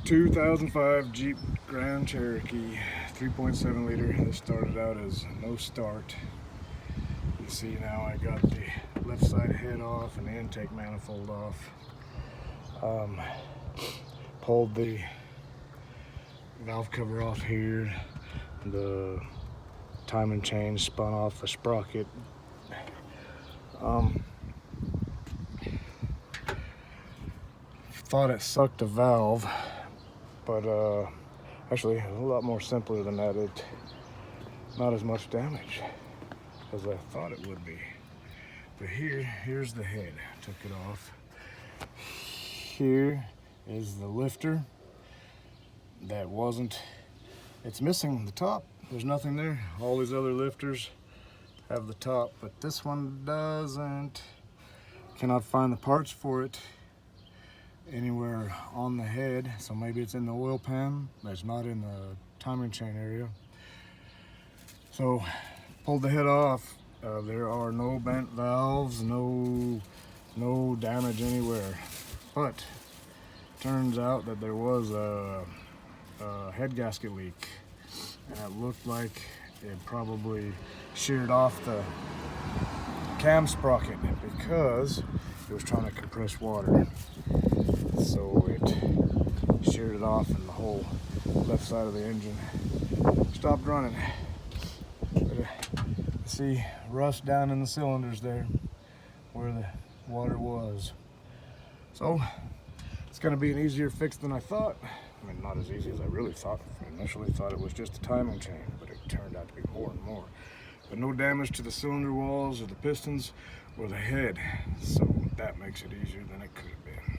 2005 Jeep Grand Cherokee, 3.7 liter. This started out as no start. You see now I got the left side head off and the intake manifold off. Pulled the valve cover off here. The timing chain spun off the sprocket. Thought it sucked a valve, but actually a lot more simpler than that. It not as much damage as I thought it would be. But here's the head. Took it off. Here is the lifter. That wasn't. It's missing the top. There's nothing there. All these other lifters have the top, but this one doesn't. Cannot find the parts for it anywhere on the head, so maybe it's in the oil pan. That's not in the timing chain area. So pulled the head off. There are no bent valves, no damage anywhere. But turns out that there was a head gasket leak, and it looked like it probably sheared off the cam sprocket because it was trying to compress water. So it sheared it off and the whole left side of the engine stopped running. But, see rust down in the cylinders there where the water was. So it's going to be an easier fix than I thought. I mean, not as easy as I really thought. I initially thought it was just a timing chain, but it turned out to be more and more. But no damage to the cylinder walls or the pistons or the head, so that makes it easier than it could have been.